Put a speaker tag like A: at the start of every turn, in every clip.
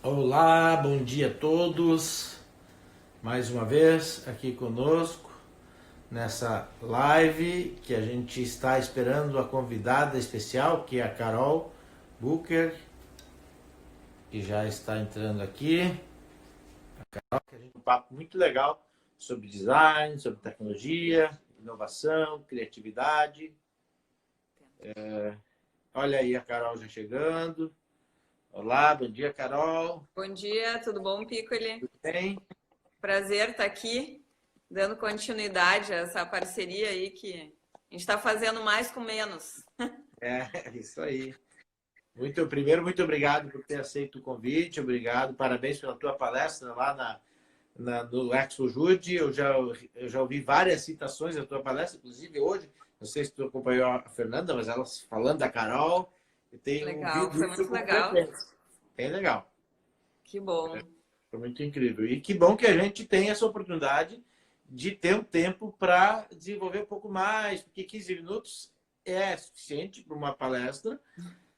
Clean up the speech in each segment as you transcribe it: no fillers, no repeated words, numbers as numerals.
A: Olá, bom dia a todos. Mais uma vez aqui conosco nessa live que a gente está esperando a convidada especial, que é a Carol Booker, que já está entrando aqui. A Carol, que a gente tem um papo muito legal sobre design, sobre tecnologia, inovação, criatividade. Olha aí a Carol já chegando. Olá, bom dia, Carol.
B: Bom dia, tudo bom, Piccoli?
A: Tudo bem?
B: Prazer estar aqui, dando continuidade a essa parceria aí que a gente está fazendo mais com menos.
A: É, isso aí. Muito obrigado por ter aceito o convite, obrigado, parabéns pela tua palestra lá no Expo Jude. Eu já ouvi várias citações da tua palestra, inclusive hoje, não sei se tu acompanhou a Fernanda, mas ela falando da Carol, eu tenho
B: Legal,
A: ouvido
B: foi
A: isso
B: muito
A: com
B: legal.
A: frequência. Bem legal,
B: Que bom.
A: foi muito incrível. E que bom que a gente tem essa oportunidade de ter um tempo para desenvolver um pouco mais, porque 15 minutos é suficiente para uma palestra,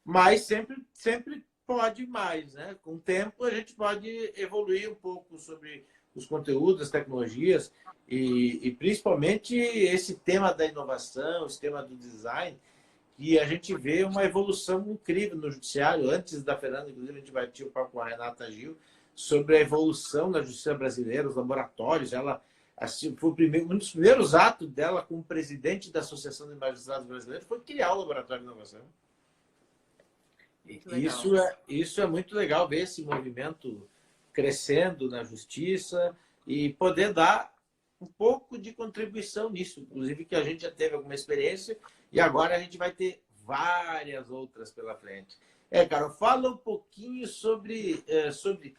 A: mas sempre pode mais, né? Com o tempo a gente pode evoluir um pouco sobre os conteúdos, as tecnologias e principalmente esse tema da inovação, esse tema do design, que a gente vê uma evolução incrível no judiciário. Antes da Fernanda, inclusive, a gente batia o papo com a Renata Gil sobre a evolução da justiça brasileira, os laboratórios. Ela assim, foi um dos primeiros atos dela como presidente da Associação de Magistrados Brasileiros foi criar o Laboratório de Inovação.
B: Muito legal.
A: Isso é muito legal ver esse movimento crescendo na justiça e poder dar um pouco de contribuição nisso. Inclusive que a gente já teve alguma experiência e agora a gente vai ter várias outras pela frente. Carol, fala um pouquinho sobre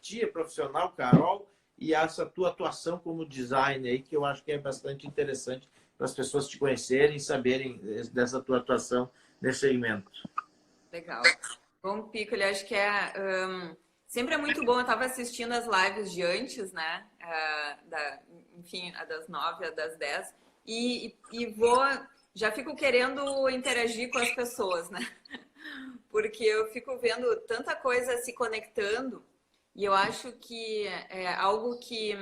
A: ti, profissional, Carol, e essa tua atuação como designer aí, que eu acho que é bastante interessante para as pessoas te conhecerem e saberem dessa tua atuação nesse segmento.
B: Legal. Bom, Piccoli, acho que sempre é muito bom. Eu estava assistindo as lives de antes, né? Enfim, a das 9, a das 10. Já fico querendo interagir com as pessoas, né? Porque eu fico vendo tanta coisa se conectando e eu acho que é algo que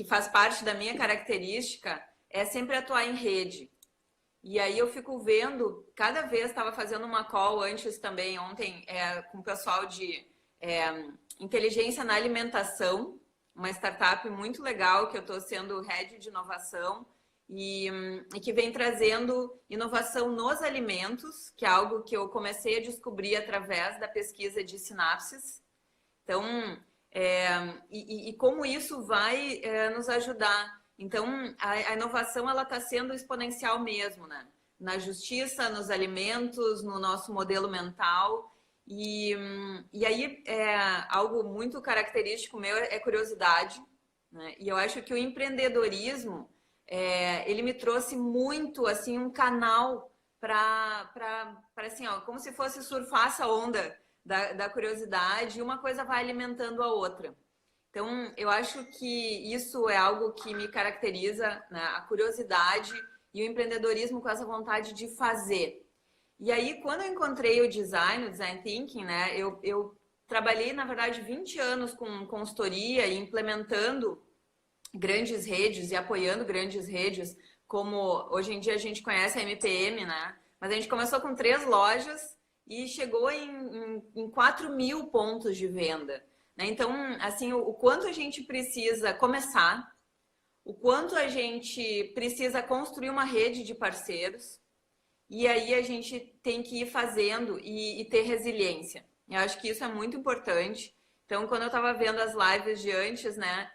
B: faz parte da minha característica é sempre atuar em rede. E aí eu fico vendo, cada vez estava fazendo uma call antes também, ontem, com o pessoal de inteligência na alimentação, uma startup muito legal que eu estou sendo head de inovação e que vem trazendo inovação nos alimentos, que é algo que eu comecei a descobrir através da pesquisa de sinapses. Então, como isso vai nos ajudar. Então, a inovação ela está sendo exponencial mesmo, né? Na justiça, nos alimentos, no nosso modelo mental. E aí, algo muito característico meu é curiosidade, né? E eu acho que o empreendedorismo, ele me trouxe muito, assim, um canal para assim, ó, como se fosse surfar essa onda da curiosidade e uma coisa vai alimentando a outra. Então, eu acho que isso é algo que me caracteriza, né? A curiosidade e o empreendedorismo com essa vontade de fazer. E aí, quando eu encontrei o design thinking, né? Eu trabalhei, na verdade, 20 anos com consultoria e implementando grandes redes e apoiando grandes redes, como hoje em dia a gente conhece a MPM, né? Mas a gente começou com 3 lojas e chegou em 4 mil pontos de venda. Né? Então, assim, o quanto a gente precisa começar, o quanto a gente precisa construir uma rede de parceiros, e aí a gente tem que ir fazendo e ter resiliência. Eu acho que isso é muito importante. Então, quando eu estava vendo as lives de antes, né,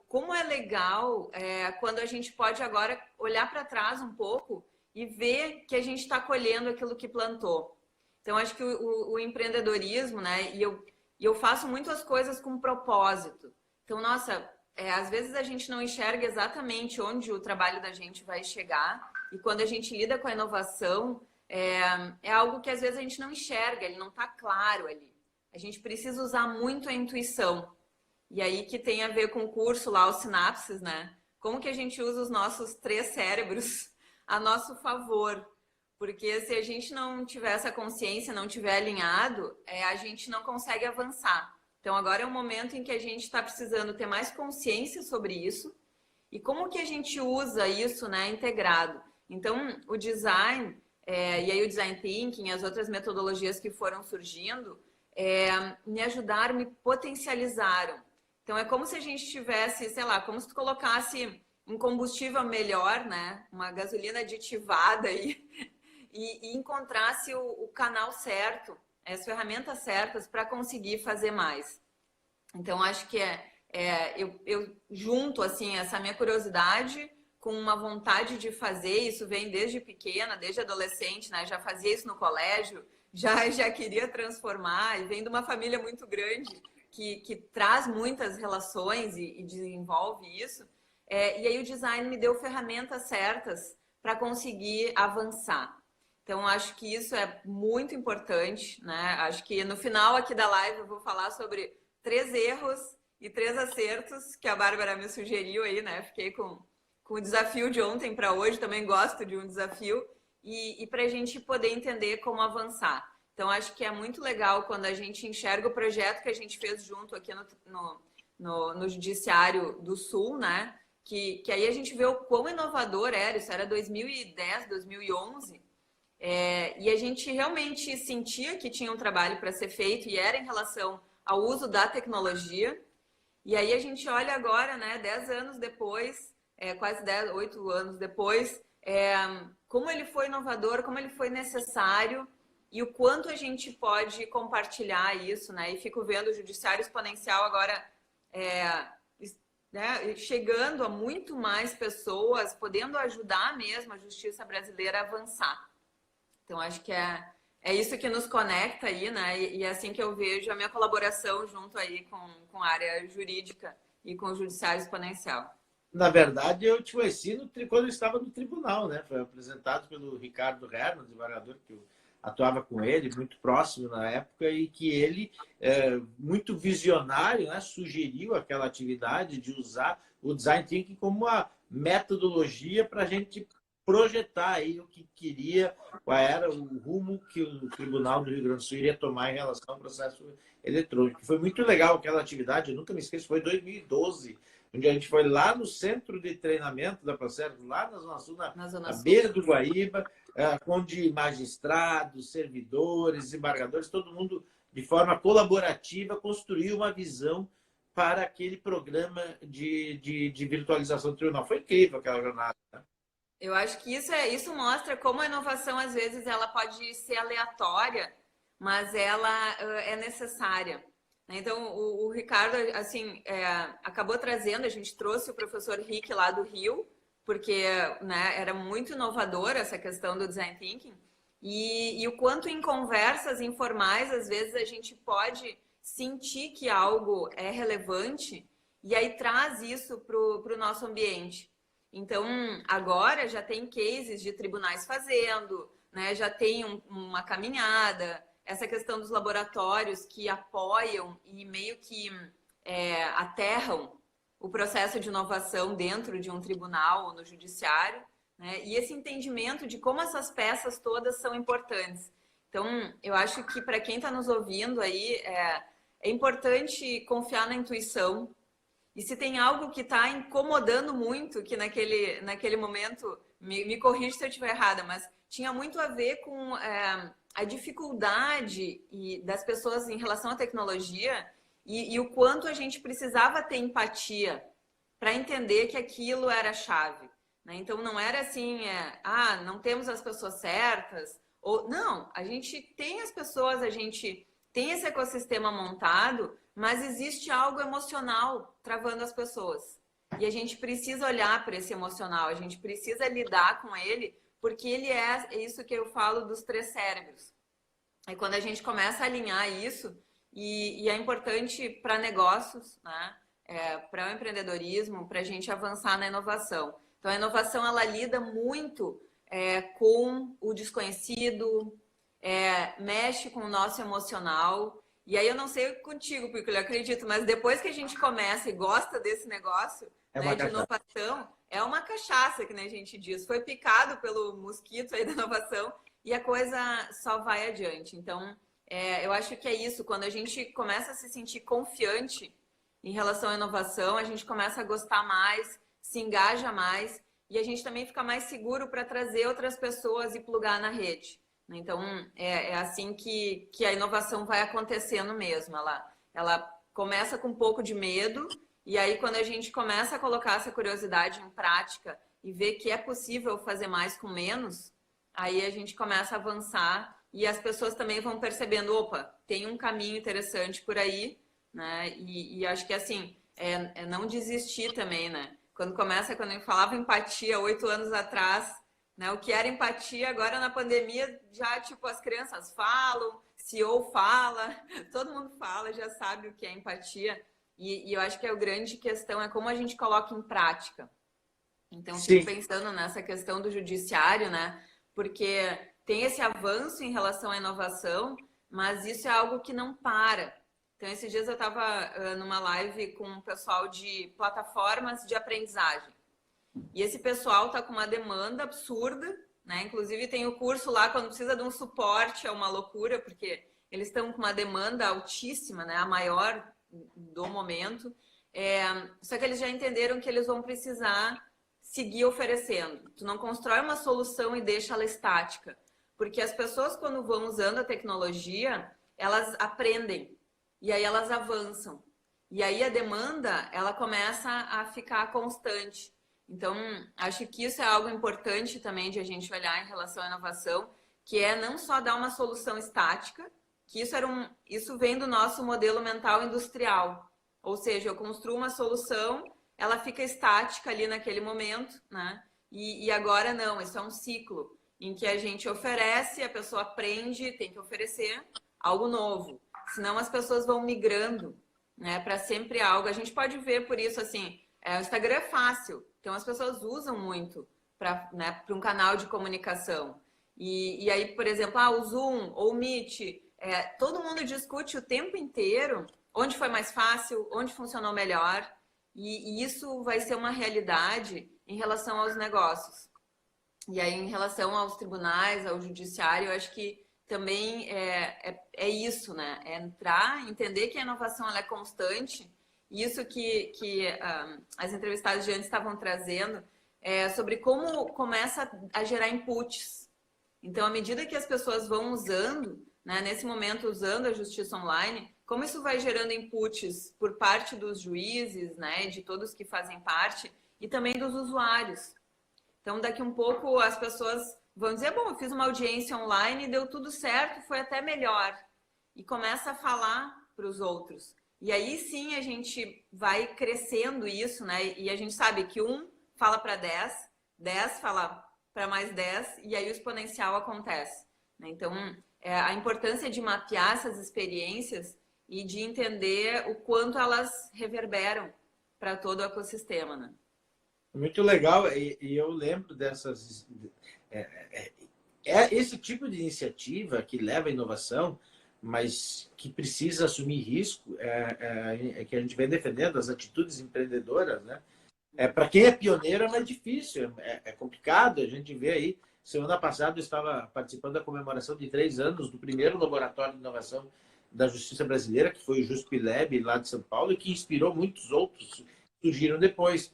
B: como é legal quando a gente pode agora olhar para trás um pouco e ver que a gente está colhendo aquilo que plantou. Então, acho que o empreendedorismo, né, e eu faço muitas coisas com propósito. Então, nossa, às vezes a gente não enxerga exatamente onde o trabalho da gente vai chegar, e quando a gente lida com a inovação, é algo que às vezes a gente não enxerga, ele não está claro ali. A gente precisa usar muito a intuição. E aí que tem a ver com o curso lá, os sinapses, né? Como que a gente usa os nossos 3 cérebros a nosso favor. Porque se a gente não tiver essa consciência, não tiver alinhado, a gente não consegue avançar. Então, agora é um momento em que a gente está precisando ter mais consciência sobre isso e como que a gente usa isso, né, integrado. Então, o design, e aí o design thinking, as outras metodologias que foram surgindo, me ajudaram, me potencializaram. Então, é como se a gente tivesse, sei lá, como se tu colocasse um combustível melhor, né, uma gasolina aditivada aí, e encontrasse o canal certo, as ferramentas certas para conseguir fazer mais. Então, acho que eu junto assim essa minha curiosidade com uma vontade de fazer. Isso vem desde pequena, desde adolescente, né? Já fazia isso no colégio, já queria transformar, e vem de uma família muito grande que traz muitas relações e desenvolve isso. E aí o design me deu ferramentas certas para conseguir avançar. Então, acho que isso é muito importante, né? Acho que no final aqui da live eu vou falar sobre 3 erros e 3 acertos que a Bárbara me sugeriu aí, né? Fiquei com o desafio de ontem para hoje, também gosto de um desafio, e para a gente poder entender como avançar. Então, acho que é muito legal quando a gente enxerga o projeto que a gente fez junto aqui no Judiciário do Sul, né? Que aí a gente vê o quão inovador era, isso era 2010, 2011, e a gente realmente sentia que tinha um trabalho para ser feito e era em relação ao uso da tecnologia. E aí a gente olha agora, né, 10 anos depois, quase 8 anos depois, como ele foi inovador, como ele foi necessário e o quanto a gente pode compartilhar isso, né? E fico vendo o Judiciário Exponencial agora né, chegando a muito mais pessoas, podendo ajudar mesmo a justiça brasileira a avançar. Então, acho que é isso que nos conecta aí, né? E é assim que eu vejo a minha colaboração junto aí com a área jurídica e com o Judiciário Exponencial.
A: Na verdade, eu te conheci quando eu estava no tribunal, né? Foi apresentado pelo Ricardo Herman, desembargador, que eu atuava com ele, muito próximo na época, e que ele, muito visionário, né, sugeriu aquela atividade de usar o Design Thinking como uma metodologia para a gente projetar aí o que queria, qual era o rumo que o Tribunal do Rio Grande do Sul iria tomar em relação ao processo eletrônico. Foi muito legal aquela atividade, eu nunca me esqueço, foi em 2012, onde a gente foi lá no centro de treinamento da Processo, lá na Zona Sul, na beira do Guaíba, onde magistrados, servidores, desembargadores, todo mundo, de forma colaborativa, construiu uma visão para aquele programa de virtualização do tribunal. Foi incrível aquela jornada, né?
B: Eu acho que isso mostra como a inovação, às vezes, ela pode ser aleatória, mas ela é necessária. Então, o Ricardo, assim, acabou trazendo, a gente trouxe o professor Rick lá do Rio, porque né, era muito inovador essa questão do Design Thinking, e o quanto em conversas informais, às vezes, a gente pode sentir que algo é relevante, e aí traz isso para o nosso ambiente. Então, agora já tem cases de tribunais fazendo, né? Já tem uma caminhada, essa questão dos laboratórios que apoiam e meio que aterram o processo de inovação dentro de um tribunal ou no judiciário, né? E esse entendimento de como essas peças todas são importantes. Então, eu acho que para quem está nos ouvindo aí, é importante confiar na intuição. E se tem algo que está incomodando muito, que naquele momento, me corrija se eu estiver errada, mas tinha muito a ver com a dificuldade das pessoas em relação à tecnologia e o quanto a gente precisava ter empatia para entender que aquilo era a chave, né? Então, não era assim, não temos as pessoas certas, ou não, a gente tem as pessoas, a gente tem esse ecossistema montado, mas existe algo emocional travando as pessoas. E a gente precisa olhar para esse emocional, a gente precisa lidar com ele, porque ele é isso que eu falo dos 3 cérebros. E quando a gente começa a alinhar isso, e é importante para negócios, né? Para o empreendedorismo, para a gente avançar na inovação. Então, a inovação, ela lida muito com o desconhecido, mexe com o nosso emocional. E aí eu não sei contigo, porque eu acredito, mas depois que a gente começa e gosta desse negócio, né, de inovação, é uma cachaça, que nem a gente diz. Foi picado pelo mosquito aí da inovação e a coisa só vai adiante. Então, Eu acho que é isso. Quando a gente começa a se sentir confiante em relação à inovação, a gente começa a gostar mais, se engaja mais e a gente também fica mais seguro para trazer outras pessoas e plugar na rede. Então, é assim que a inovação vai acontecendo mesmo. Ela começa com um pouco de medo e aí quando a gente começa a colocar essa curiosidade em prática e ver que é possível fazer mais com menos, aí a gente começa a avançar e as pessoas também vão percebendo, opa, tem um caminho interessante por aí, né? E acho que assim, não desistir também, né? Quando eu falava empatia 8 anos atrás, né? O que era empatia, agora na pandemia, já tipo, as crianças falam, CEO fala, todo mundo fala, já sabe o que é empatia. E eu acho que a grande questão é como a gente coloca em prática. Então, fico
A: Sim.
B: pensando nessa questão do judiciário, né? Porque tem esse avanço em relação à inovação, mas isso é algo que não para. Então, esses dias eu estava numa live com um pessoal de plataformas de aprendizagem. E esse pessoal está com uma demanda absurda, né? Inclusive, tem o curso lá, quando precisa de um suporte, é uma loucura, porque eles estão com uma demanda altíssima, né? A maior do momento. Só que eles já entenderam que eles vão precisar seguir oferecendo. Tu não constrói uma solução e deixa ela estática. Porque as pessoas, quando vão usando a tecnologia, elas aprendem. E aí elas avançam. E aí a demanda, ela começa a ficar constante. Então, acho que isso é algo importante também de a gente olhar em relação à inovação, que é não só dar uma solução estática, que isso vem do nosso modelo mental industrial. Ou seja, eu construo uma solução, ela fica estática ali naquele momento, né? E agora não, isso é um ciclo em que a gente oferece, a pessoa aprende, tem que oferecer algo novo. Senão as pessoas vão migrando, né, para sempre algo. A gente pode ver por isso assim, o Instagram é fácil, então as pessoas usam muito para, né, para um canal de comunicação. E aí, por exemplo, o Zoom ou o Meet, todo mundo discute o tempo inteiro onde foi mais fácil, onde funcionou melhor, e isso vai ser uma realidade em relação aos negócios. E aí, em relação aos tribunais, ao judiciário, eu acho que também é isso, né? É entrar, entender que a inovação ela é constante. Isso que as entrevistadas de antes estavam trazendo, sobre como começa a gerar inputs. Então, à medida que as pessoas vão usando, né, nesse momento, usando a justiça online, como isso vai gerando inputs por parte dos juízes, né, de todos que fazem parte, e também dos usuários. Então, daqui um pouco, as pessoas vão dizer, bom, eu fiz uma audiência online, deu tudo certo, foi até melhor. E começa a falar para os outros. E aí, sim, a gente vai crescendo isso, né? E a gente sabe que um fala para 10, 10 fala para mais 10, e aí o exponencial acontece. Né? Então, a importância de mapear essas experiências e de entender o quanto elas reverberam para todo o ecossistema, né?
A: Muito legal, e eu lembro dessas. Esse tipo de iniciativa que leva à inovação, mas que precisa assumir risco, que a gente vem defendendo, as atitudes empreendedoras, né? Para quem é pioneiro é mais difícil, é complicado. A gente vê aí, semana passada eu estava participando da comemoração de 3 anos do primeiro laboratório de inovação da Justiça Brasileira, que foi o JustPilab, lá de São Paulo, e que inspirou muitos outros que surgiram depois.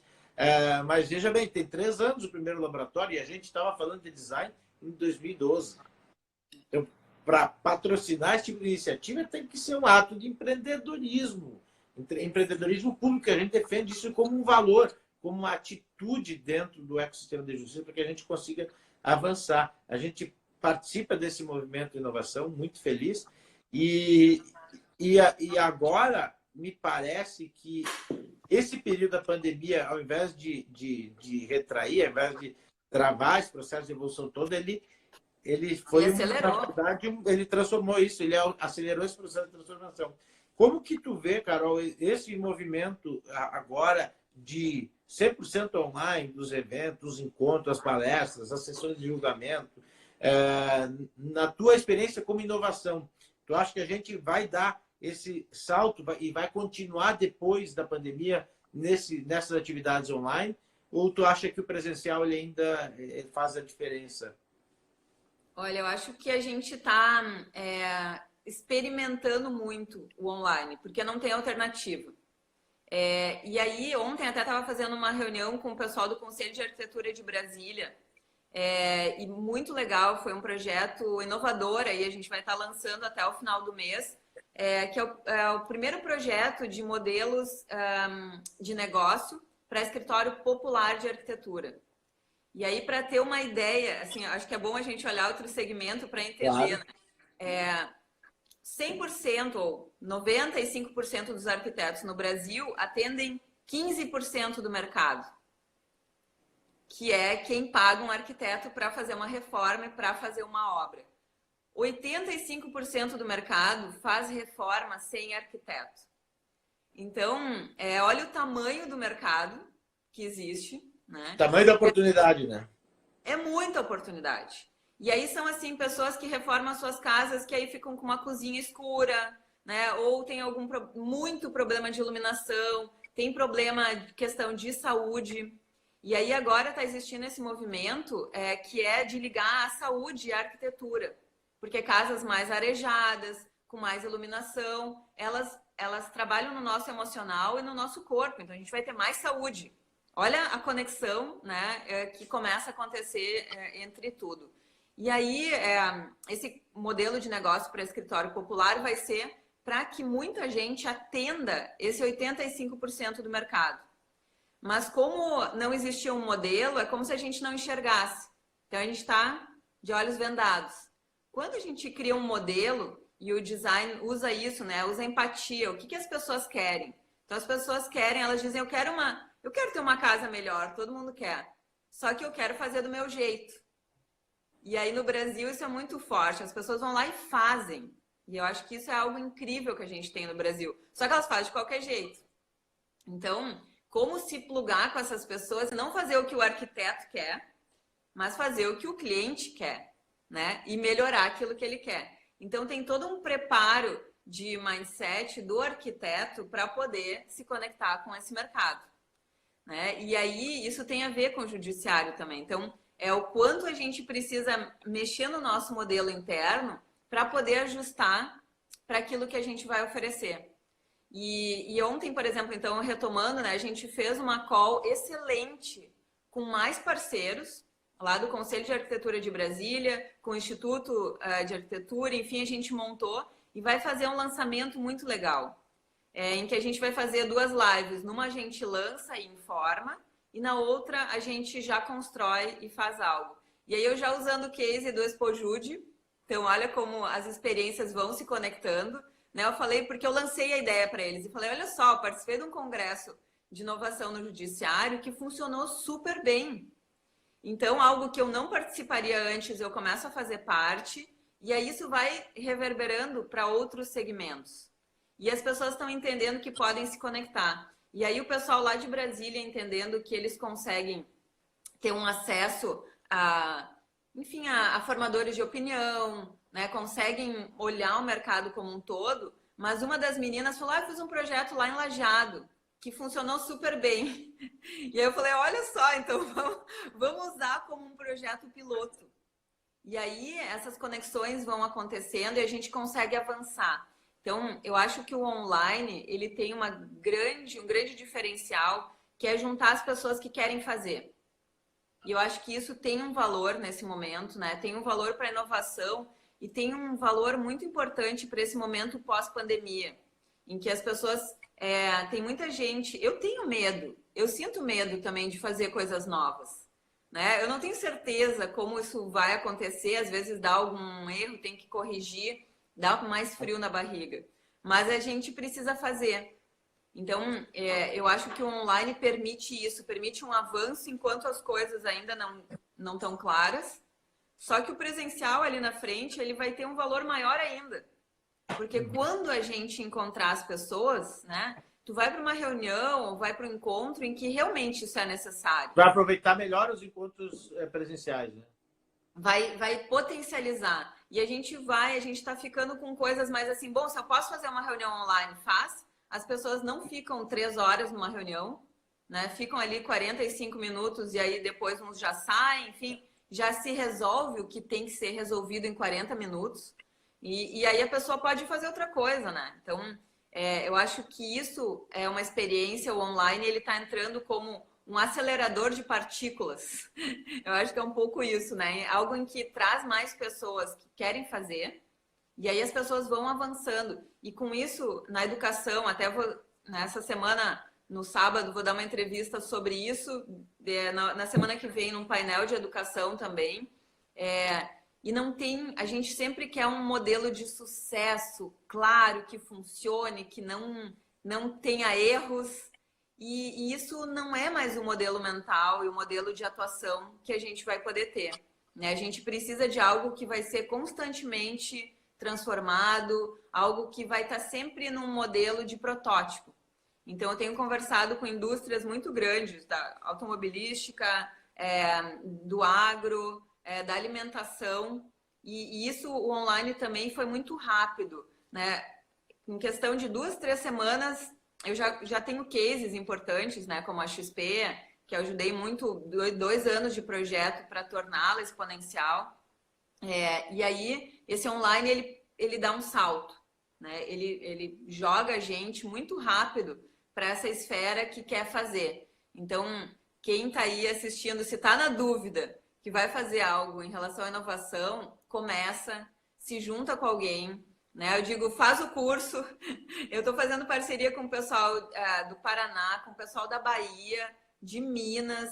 A: Mas veja bem, tem 3 anos o primeiro laboratório e a gente estava falando de design em 2012. Então, para patrocinar esse tipo de iniciativa, tem que ser um ato de empreendedorismo. Empreendedorismo público, a gente defende isso como um valor, como uma atitude dentro do ecossistema de justiça, para que a gente consiga avançar. A gente participa desse movimento de inovação, muito feliz. E agora, me parece que esse período da pandemia, ao invés de retrair, ao invés de travar esse processo de evolução todo, ele foi, na verdade, ele transformou isso, ele acelerou esse processo de transformação. Como que tu vê, Carol, esse movimento agora de 100% online, dos eventos, dos encontros, as palestras, as sessões de julgamento, na tua experiência como inovação, tu acha que a gente vai dar esse salto e vai continuar depois da pandemia nessas atividades online? Ou tu acha que o presencial ele ainda faz a diferença?
B: Olha, eu acho que a gente está experimentando muito o online, porque não tem alternativa. E aí, ontem até estava fazendo uma reunião com o pessoal do Conselho de Arquitetura de Brasília, e muito legal, foi um projeto inovador, aí a gente vai estar lançando até o final do mês, que é o primeiro projeto de modelos de negócio para escritório popular de arquitetura. E aí, para ter uma ideia, assim, acho que é bom a gente olhar outro segmento para entender,
A: Claro.
B: né? 100% ou 95% dos arquitetos no Brasil atendem 15% do mercado, que é quem paga um arquiteto para fazer uma reforma e para fazer uma obra. 85% do mercado faz reforma sem arquiteto. Então, olha o tamanho do mercado que existe, né?
A: Tamanho da oportunidade, né?
B: É muita oportunidade. E aí são, assim, pessoas que reformam suas casas que aí ficam com uma cozinha escura, né? Ou tem muito problema de iluminação, tem problema de questão de saúde. E aí agora está existindo esse movimento que é de ligar a saúde e a arquitetura. Porque casas mais arejadas, com mais iluminação, elas trabalham no nosso emocional e no nosso corpo. Então a gente vai ter mais saúde. Olha a conexão, né, que começa a acontecer entre tudo. E aí, esse modelo de negócio para escritório popular vai ser para que muita gente atenda esse 85% do mercado. Mas como não existia um modelo, é como se a gente não enxergasse. Então, a gente está de olhos vendados. Quando a gente cria um modelo, e o design usa isso, né, usa empatia, o que as pessoas querem? Então, as pessoas querem, elas dizem, eu quero ter uma casa melhor, todo mundo quer. Só que eu quero fazer do meu jeito. E aí no Brasil isso é muito forte. As pessoas vão lá e fazem. E eu acho que isso é algo incrível que a gente tem no Brasil. Só que elas fazem de qualquer jeito. Então, como se plugar com essas pessoas e não fazer o que o arquiteto quer, mas fazer o que o cliente quer, né? E melhorar aquilo que ele quer. Então tem todo um preparo de mindset do arquiteto para poder se conectar com esse mercado, né? E aí isso tem a ver com o judiciário também. Então, é o quanto a gente precisa mexer no nosso modelo interno para poder ajustar para aquilo que a gente vai oferecer. E ontem, por exemplo, então, retomando, né, a gente fez uma call excelente com mais parceiros, lá do Conselho de Arquitetura de Brasília, com o Instituto de Arquitetura, enfim, a gente montou e vai fazer um lançamento muito legal, em que a gente vai fazer 2 lives. Numa a gente lança e informa, e na outra a gente já constrói e faz algo. E aí eu já usando o case do Expojude, então olha como as experiências vão se conectando, né? Eu falei porque eu lancei a ideia para eles e falei, olha só, participei de um congresso de inovação no judiciário que funcionou super bem. Então, algo que eu não participaria antes, eu começo a fazer parte, e aí isso vai reverberando para outros segmentos. E as pessoas estão entendendo que podem se conectar. E aí o pessoal lá de Brasília entendendo que eles conseguem ter um acesso enfim, a formadores de opinião, né? Conseguem olhar o mercado como um todo. Mas uma das meninas falou, eu fiz um projeto lá em Lajeado, que funcionou super bem. E aí eu falei, olha só, então vamos usar como um projeto piloto. E aí essas conexões vão acontecendo e a gente consegue avançar. Então, eu acho que o online, ele tem um grande diferencial, que é juntar as pessoas que querem fazer. E eu acho que isso tem um valor nesse momento, né? Tem um valor para a inovação e tem um valor muito importante para esse momento pós-pandemia, em que as pessoas... tem muita gente... Eu tenho medo, eu sinto medo também de fazer coisas novas, né? Eu não tenho certeza como isso vai acontecer, às vezes dá algum erro, tem que corrigir, dá mais frio na barriga. Mas a gente precisa fazer. Então, eu acho que o online permite isso, permite um avanço enquanto as coisas ainda não estão claras. Só que o presencial ali na frente, ele vai ter um valor maior ainda. Porque quando a gente encontrar as pessoas, né? Tu vai para uma reunião ou vai para um encontro em que realmente isso é necessário.
A: Para aproveitar melhor os encontros presenciais, né?
B: Vai potencializar. E a gente está ficando com coisas mais assim, bom, se eu posso fazer uma reunião online, faz. As pessoas não ficam 3 horas numa reunião, né? Ficam ali 45 minutos e aí depois uns já saem, enfim, já se resolve o que tem que ser resolvido em 40 minutos. E aí a pessoa pode fazer outra coisa, né? Então, eu acho que isso é uma experiência, o online, ele está entrando como um acelerador de partículas. Eu acho que é um pouco isso, né? Algo em que traz mais pessoas que querem fazer, e aí as pessoas vão avançando. E com isso, na educação, até vou, nessa semana, no sábado, vou dar uma entrevista sobre isso, na semana que vem, num painel de educação também. E não tem, a gente sempre quer um modelo de sucesso claro, que funcione, que não tenha erros. E isso não é mais o modelo mental e o modelo de atuação que a gente vai poder ter, né? A gente precisa de algo que vai ser constantemente transformado, algo que vai estar sempre num modelo de protótipo. Então, eu tenho conversado com indústrias muito grandes, da automobilística, do agro, da alimentação, e isso, o online também foi muito rápido, né? Em questão de 2, 3 semanas, eu já tenho cases importantes, né? Como a XP, que eu ajudei muito, 2 anos de projeto para torná-la exponencial. E aí, esse online, ele dá um salto, né? Ele joga a gente muito rápido para essa esfera que quer fazer. Então, quem está aí assistindo, se está na dúvida que vai fazer algo em relação à inovação, começa, se junta com alguém, né? Eu digo, faz o curso. Eu estou fazendo parceria com o pessoal do Paraná, com o pessoal da Bahia, de Minas,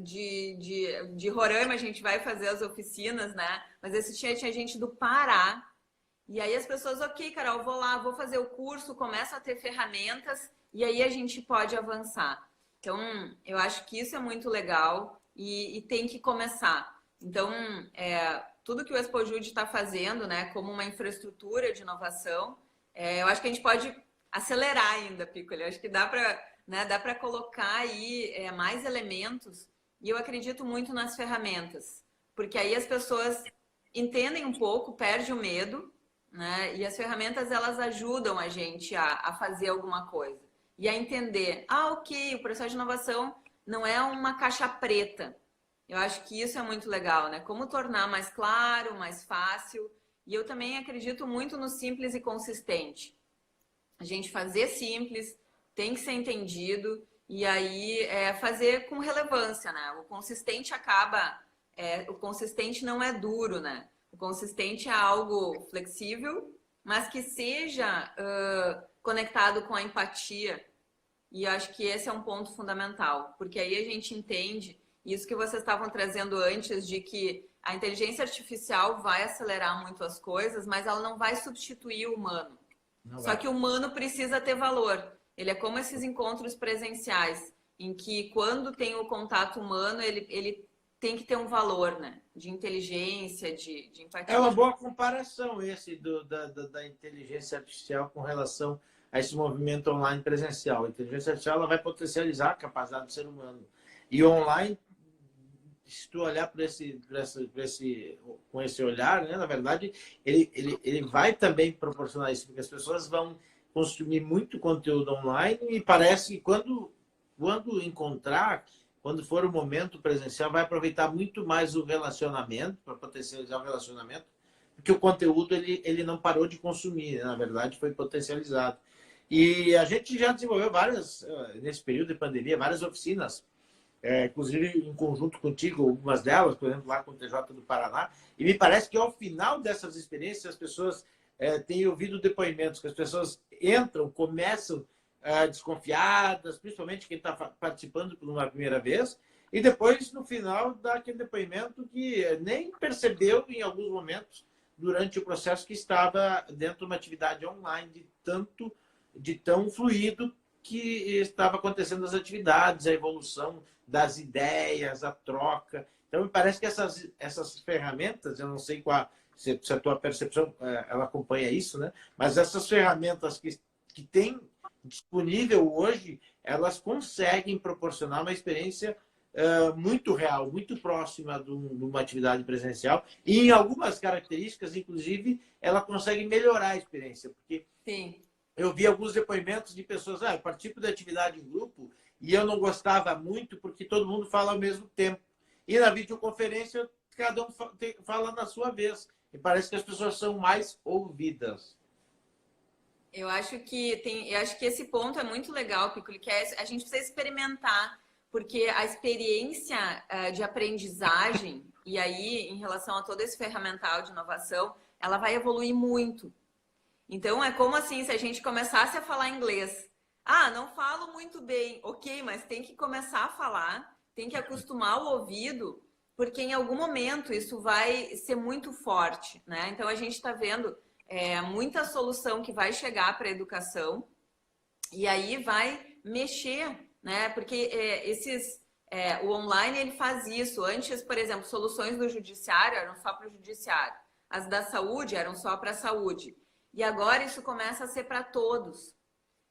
B: de Roraima, a gente vai fazer as oficinas, né? Mas esse tinha gente do Pará. E aí as pessoas, ok, Carol, vou lá, vou fazer o curso, começa a ter ferramentas e aí a gente pode avançar. Então, eu acho que isso é muito legal e tem que começar. Então, tudo que o ExpoJude está fazendo, né, como uma infraestrutura de inovação, eu acho que a gente pode acelerar ainda, Piccoli. Eu acho que dá para, né, dá para colocar aí mais elementos e eu acredito muito nas ferramentas, porque aí as pessoas entendem um pouco, perdem o medo, né? E as ferramentas, elas ajudam a gente a fazer alguma coisa e a entender, ok, o processo de inovação não é uma caixa preta. Eu acho que isso é muito legal, né? Como tornar mais claro, mais fácil. E eu também acredito muito no simples e consistente. A gente fazer simples, tem que ser entendido e aí fazer com relevância, né? O consistente o consistente não é duro, né? O consistente é algo flexível, mas que seja conectado com a empatia. E eu acho que esse é um ponto fundamental, porque aí a gente entende isso que vocês estavam trazendo antes, de que a inteligência artificial vai acelerar muito as coisas, mas ela não vai substituir o humano. Só que o humano precisa ter valor. Ele é como esses encontros presenciais, em que quando tem o contato humano, ele tem que ter um valor, né? De inteligência, de empatia.
A: É uma boa comparação esse da inteligência artificial com relação a esse movimento online presencial. A inteligência artificial ela vai potencializar a capacidade do ser humano. E online, se tu olhar com esse olhar, né, na verdade, ele vai também proporcionar isso, porque as pessoas vão consumir muito conteúdo online e parece que quando for o momento presencial, vai aproveitar muito mais o relacionamento, para potencializar o relacionamento, porque o conteúdo ele não parou de consumir, né? Na verdade, foi potencializado. E a gente já desenvolveu nesse período de pandemia, várias oficinas, inclusive em conjunto contigo, algumas delas, por exemplo, lá com o TJ do Paraná, e me parece que ao final dessas experiências, as pessoas têm ouvido depoimentos, que as pessoas começam desconfiadas, principalmente quem está participando por uma primeira vez, e depois, no final, dá aquele depoimento que nem percebeu em alguns momentos durante o processo que estava dentro de uma atividade online de tão fluido que estava acontecendo as atividades, a evolução das ideias, a troca. Então, me parece que essas ferramentas, eu não sei se a tua percepção ela acompanha isso, né? Mas essas ferramentas que tem disponível hoje, elas conseguem proporcionar uma experiência muito real, muito próxima de uma atividade presencial e em algumas características, inclusive, ela consegue melhorar a experiência, porque
B: Sim.
A: Eu vi alguns depoimentos de pessoas, eu participo da atividade em grupo e eu não gostava muito porque todo mundo fala ao mesmo tempo. E na videoconferência, cada um fala na sua vez. e parece que as pessoas são mais ouvidas.
B: Eu acho que esse ponto é muito legal, Piccoli, que a gente precisa experimentar, porque a experiência de aprendizagem, e aí em relação a todo esse ferramental de inovação, ela vai evoluir muito. Então é como assim, se a gente começasse a falar inglês. Ah, não falo muito bem, ok, mas tem que começar a falar, tem que acostumar o ouvido, porque em algum momento isso vai ser muito forte, né? Então a gente está vendo muita solução que vai chegar para a educação e aí vai mexer, né? Porque o online ele faz isso. Antes, por exemplo, soluções do judiciário eram só para o judiciário, as da saúde eram só para a saúde. E agora isso começa a ser para todos.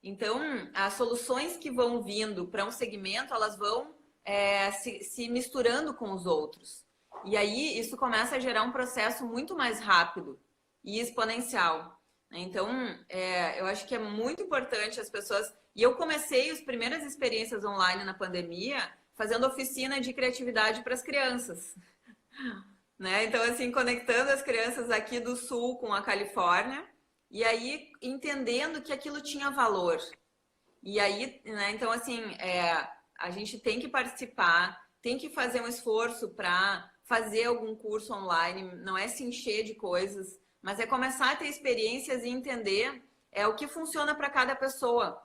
B: Então, as soluções que vão vindo para um segmento, elas vão se misturando com os outros. E aí isso começa a gerar um processo muito mais rápido e exponencial. Então, eu acho que é muito importante as pessoas... E eu comecei as primeiras experiências online na pandemia fazendo oficina de criatividade para as crianças. Né? Então, assim, conectando as crianças aqui do Sul com a Califórnia e aí entendendo que aquilo tinha valor. E aí, né? Então, assim, a gente tem que participar, tem que fazer um esforço para fazer algum curso online, não é se encher de coisas, mas é começar a ter experiências e entender o que funciona para cada pessoa,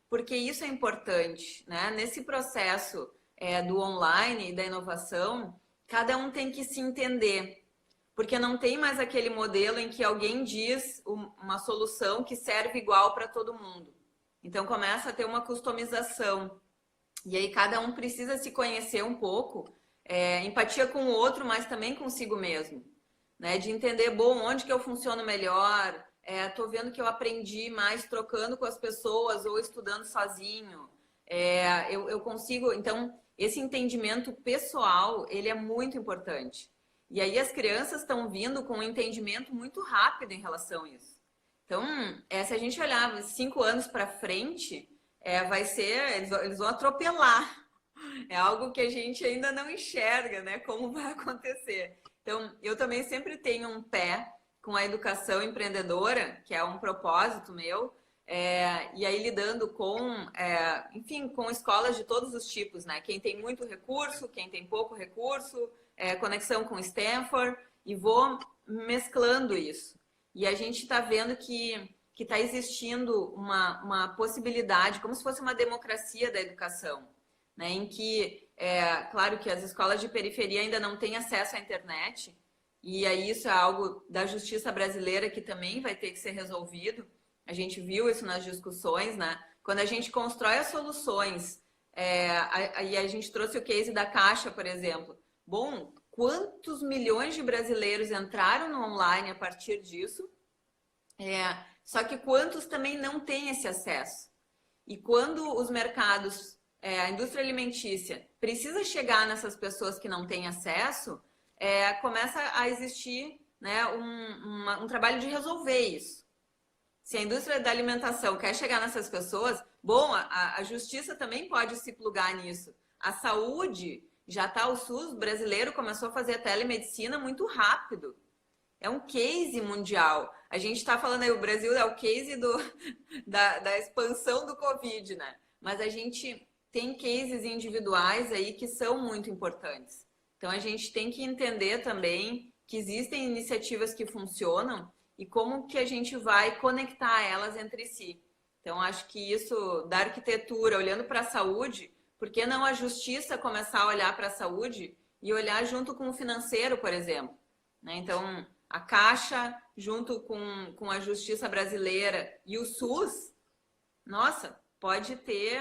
B: porque isso é importante, né? Nesse processo do online e da inovação, cada um tem que se entender, porque não tem mais aquele modelo em que alguém diz uma solução que serve igual para todo mundo. Então começa a ter uma customização. E aí cada um precisa se conhecer um pouco, empatia com o outro, mas também consigo mesmo. Né? De entender, bom, onde que eu funciono melhor, tô vendo que eu aprendi mais trocando com as pessoas ou estudando sozinho. Eu consigo... Então, esse entendimento pessoal, ele é muito importante. E aí as crianças estão vindo com um entendimento muito rápido em relação a isso. Então, se a gente olhar 5 anos para frente, vai ser, eles vão atropelar. É algo que a gente ainda não enxerga, né? Como vai acontecer. Então, eu também sempre tenho um pé com a educação empreendedora, que é um propósito meu, e aí lidando enfim, com escolas de todos os tipos, né? Quem tem muito recurso, quem tem pouco recurso, conexão com Stanford, e vou mesclando isso. E a gente está vendo que está existindo uma possibilidade, como se fosse uma democracia da educação, né? Em que, claro que as escolas de periferia ainda não têm acesso à internet, e aí isso é algo da justiça brasileira que também vai ter que ser resolvido. A gente viu isso nas discussões, né? Quando a gente constrói as soluções, e a gente trouxe o case da Caixa, por exemplo. Bom, quantos milhões de brasileiros entraram no online a partir disso? Só que quantos também não têm esse acesso? E quando os mercados, a indústria alimentícia, precisa chegar nessas pessoas que não têm acesso, começa a existir, né, um trabalho de resolver isso. Se a indústria da alimentação quer chegar nessas pessoas, bom, a justiça também pode se plugar nisso. A saúde, já está, o SUS brasileiro começou a fazer a telemedicina muito rápido. É um case mundial. A gente está falando aí, o Brasil é o case da expansão do Covid, né? Mas a gente tem cases individuais aí que são muito importantes. Então a gente tem que entender também que existem iniciativas que funcionam e como que a gente vai conectar elas entre si. Então acho que isso da arquitetura, olhando para a saúde, por que não a justiça começar a olhar para a saúde e olhar junto com o financeiro, por exemplo? Né? Então, a Caixa, junto com a justiça brasileira e o SUS, nossa, pode ter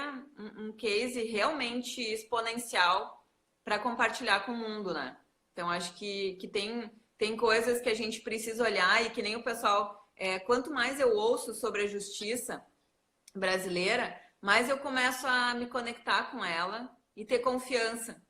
B: um case realmente exponencial para compartilhar com o mundo, né? Então, acho que tem coisas que a gente precisa olhar e que nem o pessoal... quanto mais eu ouço sobre a justiça brasileira, mais eu começo a me conectar com ela e ter confiança.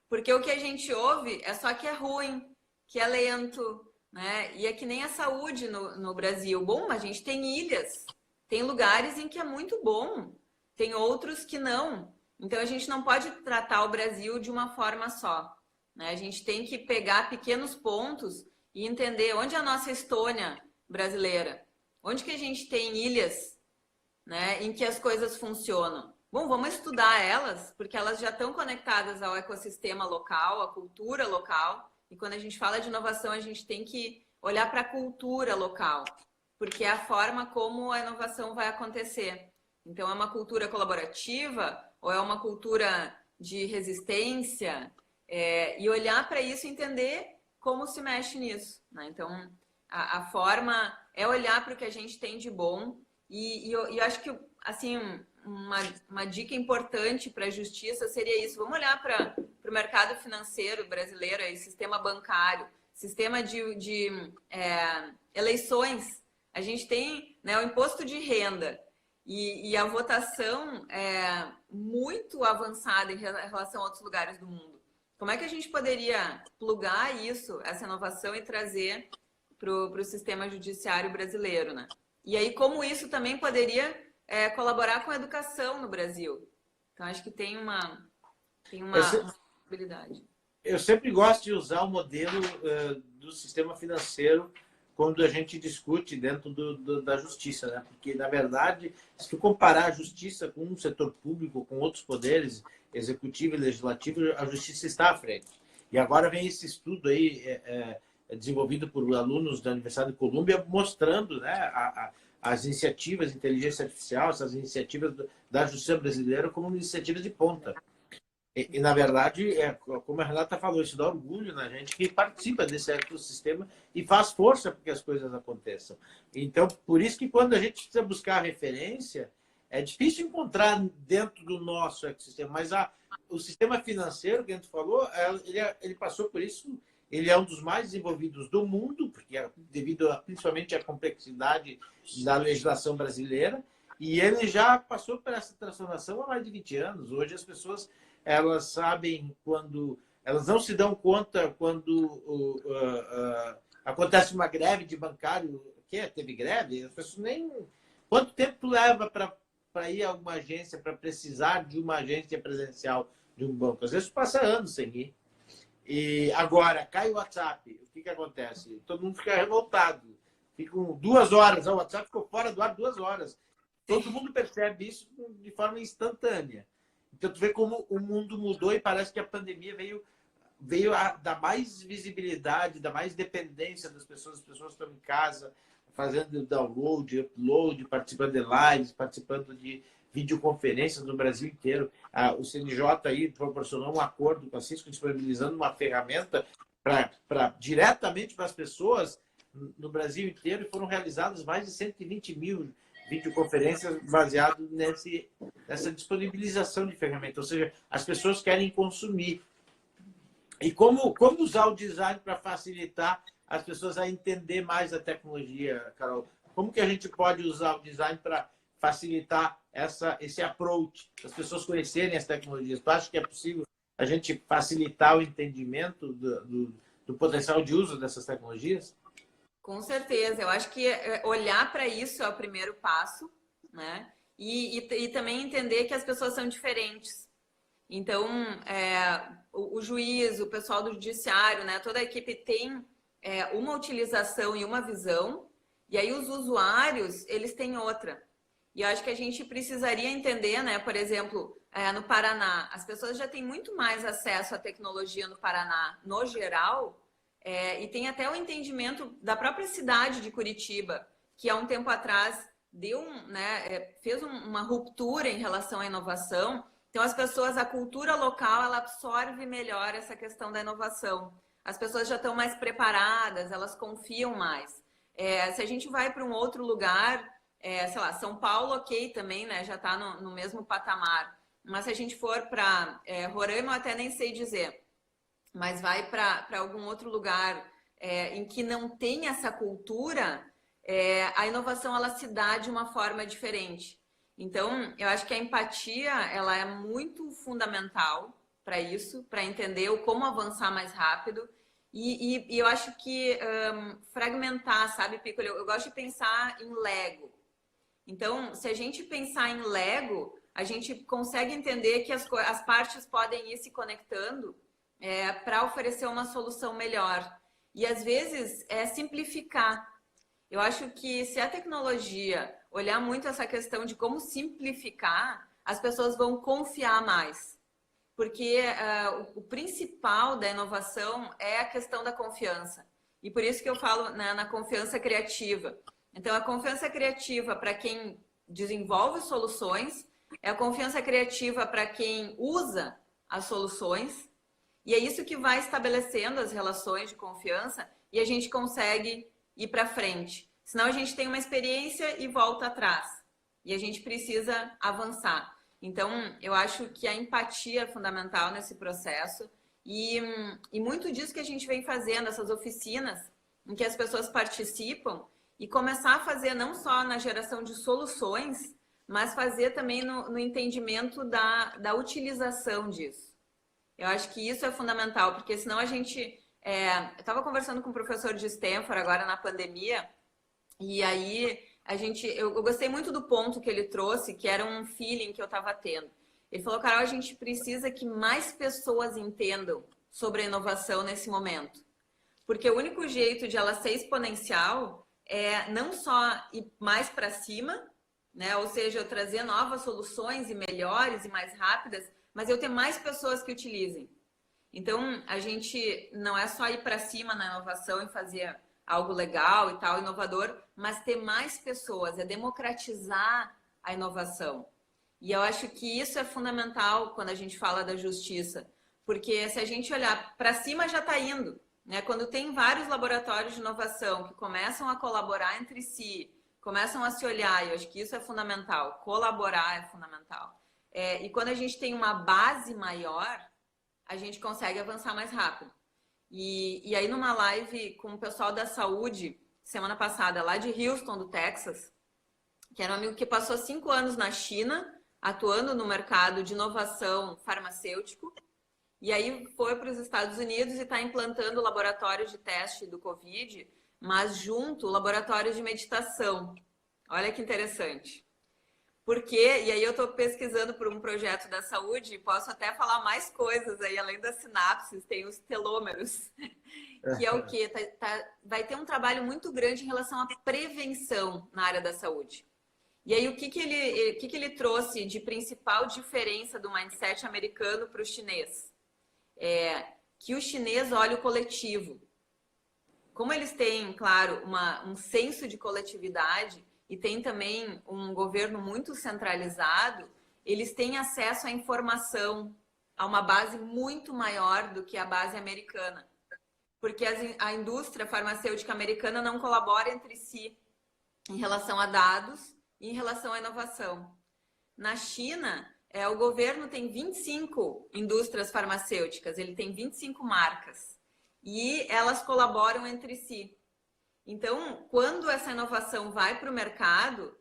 B: Porque o que a gente ouve é só que é ruim, que é lento, né? E é que nem a saúde no Brasil. Bom, a gente tem ilhas, tem lugares em que é muito bom, tem outros que não. Então a gente não pode tratar o Brasil de uma forma só, né? A gente tem que pegar pequenos pontos e entender onde é a nossa Estônia brasileira, onde que a gente tem ilhas, né, em que as coisas funcionam. Bom, vamos estudar elas, porque elas já estão conectadas ao ecossistema local, à cultura local. E quando a gente fala de inovação, a gente tem que olhar para a cultura local, porque é a forma como a inovação vai acontecer. Então, é uma cultura colaborativa ou é uma cultura de resistência? E olhar para isso e entender como se mexe nisso, né? Então, a forma é olhar para o que a gente tem de bom e eu acho que, assim, uma dica importante para a justiça seria isso. Vamos olhar para o mercado financeiro brasileiro, e sistema bancário, sistema de eleições. A gente tem, né, o imposto de renda e a votação é muito avançada em relação a outros lugares do mundo. Como é que a gente poderia plugar isso, essa inovação, e trazer para o sistema judiciário brasileiro, né? E aí, como isso também poderia colaborar com a educação no Brasil? Então, acho que tem uma possibilidade.
A: Eu sempre gosto de usar o modelo do sistema financeiro quando a gente discute dentro da justiça, né? Porque, na verdade, se tu comparar a justiça com um setor público, com outros poderes, executivo e legislativo, a justiça está à frente. E agora vem esse estudo aí desenvolvido por alunos da Universidade de Colômbia, mostrando, né, as iniciativas de inteligência artificial, essas iniciativas da justiça brasileira como iniciativas de ponta. E na verdade, como a Renata falou, isso dá orgulho na gente que participa desse ecossistema e faz força para que as coisas aconteçam. Então, por isso que quando a gente precisa buscar referência, é difícil encontrar dentro do nosso ecossistema, mas o sistema financeiro que a gente falou, ele passou por isso. Ele é um dos mais desenvolvidos do mundo, porque devido principalmente à complexidade da legislação brasileira, e ele já passou por essa transformação há mais de 20 anos. Hoje as pessoas elas sabem quando... Elas não se dão conta quando acontece uma greve de bancário, teve greve, as pessoas nem... Quanto tempo leva para ir a alguma agência, para precisar de uma agência presencial de um banco? Às vezes passa anos sem ir. E agora, cai o WhatsApp, o que acontece? Todo mundo fica revoltado. Ficam 2 horas, o WhatsApp ficou fora do ar 2 horas. Todo mundo percebe isso de forma instantânea. Então, tu vê como o mundo mudou e parece que a pandemia veio a dar mais visibilidade, dar mais dependência das pessoas. As pessoas estão em casa fazendo download, upload, participando de lives, participando de videoconferências no Brasil inteiro. O CNJ aí proporcionou um acordo com a Cisco, disponibilizando uma ferramenta diretamente para as pessoas no Brasil inteiro, e foram realizadas mais de 120 mil videoconferências baseadas nessa disponibilização de ferramentas. Ou seja, as pessoas querem consumir. E como usar o design para facilitar as pessoas a entender mais a tecnologia, Carol? Como que a gente pode usar o design para facilitar esse approach, as pessoas conhecerem as tecnologias? Tu acha que é possível a gente facilitar o entendimento do potencial de uso dessas tecnologias?
B: Com certeza. Eu acho que olhar para isso é o primeiro passo, né? E também entender que as pessoas são diferentes. Então, o juiz, o pessoal do judiciário, né? Toda a equipe tem uma utilização e uma visão, e aí os usuários, eles têm outra. E eu acho que a gente precisaria entender, né? Por exemplo, no Paraná, as pessoas já têm muito mais acesso à tecnologia no Paraná, no geral, e tem até o entendimento da própria cidade de Curitiba, que há um tempo atrás fez uma ruptura em relação à inovação. Então, as pessoas, a cultura local, ela absorve melhor essa questão da inovação. As pessoas já estão mais preparadas, elas confiam mais. Se a gente vai para um outro lugar, sei lá, São Paulo, ok, também, né? Já está no mesmo patamar. Mas se a gente for para Roraima, eu até nem sei dizer. Mas vai para algum outro lugar em que não tem essa cultura, a inovação ela se dá de uma forma diferente. Então, eu acho que a empatia ela é muito fundamental para isso, para entender como avançar mais rápido. E eu acho que fragmentar, sabe, Piccolo? Eu gosto de pensar em Lego. Então, se a gente pensar em Lego, a gente consegue entender que as partes podem ir se conectando para oferecer uma solução melhor. E às vezes é simplificar. Eu acho que se a tecnologia olhar muito essa questão de como simplificar, as pessoas vão confiar mais. Porque o principal da inovação é a questão da confiança. E por isso que eu falo, né, na confiança criativa. Então, a confiança criativa para quem desenvolve soluções, é a confiança criativa para quem usa as soluções, e é isso que vai estabelecendo as relações de confiança e a gente consegue ir para frente. Senão a gente tem uma experiência e volta atrás. E a gente precisa avançar. Então, eu acho que a empatia é fundamental nesse processo. E muito disso que a gente vem fazendo, essas oficinas em que as pessoas participam, e começar a fazer não só na geração de soluções, mas fazer também no entendimento da utilização disso. Eu acho que isso é fundamental, porque senão a gente... eu estava conversando com um professor de Stanford agora na pandemia, e aí eu gostei muito do ponto que ele trouxe, que era um feeling que eu estava tendo. Ele falou, Carol, a gente precisa que mais pessoas entendam sobre a inovação nesse momento. Porque o único jeito de ela ser exponencial é não só ir mais para cima, né? Ou seja, eu trazer novas soluções e melhores e mais rápidas, mas eu ter mais pessoas que utilizem. Então, a gente não é só ir para cima na inovação e fazer algo legal e tal, inovador, mas ter mais pessoas, é democratizar a inovação. E eu acho que isso é fundamental quando a gente fala da justiça, porque se a gente olhar para cima já está indo, né? Quando tem vários laboratórios de inovação que começam a colaborar entre si, começam a se olhar, eu acho que isso é fundamental, colaborar é fundamental. E quando a gente tem uma base maior, a gente consegue avançar mais rápido. E aí numa live com o pessoal da saúde, semana passada, lá de Houston, do Texas, que era um amigo que passou 5 anos na China, atuando no mercado de inovação farmacêutico, e aí foi para os Estados Unidos e está implantando laboratórios de teste do Covid, mas junto laboratórios de meditação. Olha que interessante. Por quê? E aí eu estou pesquisando por um projeto da saúde e posso até falar mais coisas aí, além das sinapses, tem os telômeros, que é o quê? Vai ter um trabalho muito grande em relação à prevenção na área da saúde. E aí o que ele trouxe de principal diferença do mindset americano para o chinês? Que o chinês olha o coletivo. Como eles têm, claro, um senso de coletividade e tem também um governo muito centralizado, eles têm acesso à informação, a uma base muito maior do que a base americana. Porque a indústria farmacêutica americana não colabora entre si em relação a dados e em relação à inovação. Na China, o governo tem 25 indústrias farmacêuticas, ele tem 25 marcas e elas colaboram entre si. Então, quando essa inovação vai para o mercado,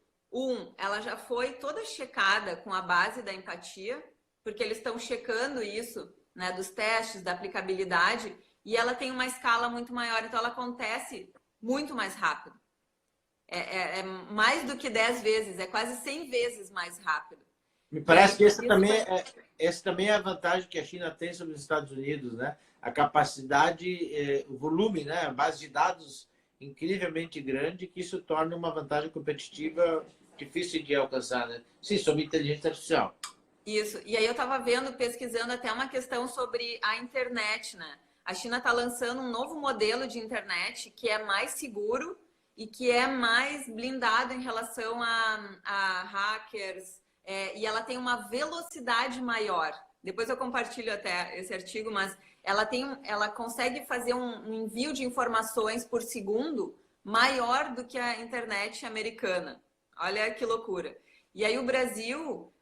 B: ela já foi toda checada com a base da empatia, porque eles estão checando isso, né, dos testes, da aplicabilidade, e ela tem uma escala muito maior, então ela acontece muito mais rápido. É mais do que 10 vezes, é quase 100 vezes mais rápido.
A: Me parece que essa também é a vantagem que a China tem sobre os Estados Unidos, né? A capacidade, o volume, né? A base de dados incrivelmente grande, que isso torna uma vantagem competitiva difícil de alcançar, né? Sim, sobre inteligência artificial.
B: Isso. E aí eu estava pesquisando até uma questão sobre a internet, né? A China está lançando um novo modelo de internet que é mais seguro e que é mais blindado em relação a hackers, e ela tem uma velocidade maior. Depois eu compartilho até esse artigo, mas ela consegue fazer um envio de informações por segundo maior do que a internet americana. Olha que loucura. E aí o Brasil,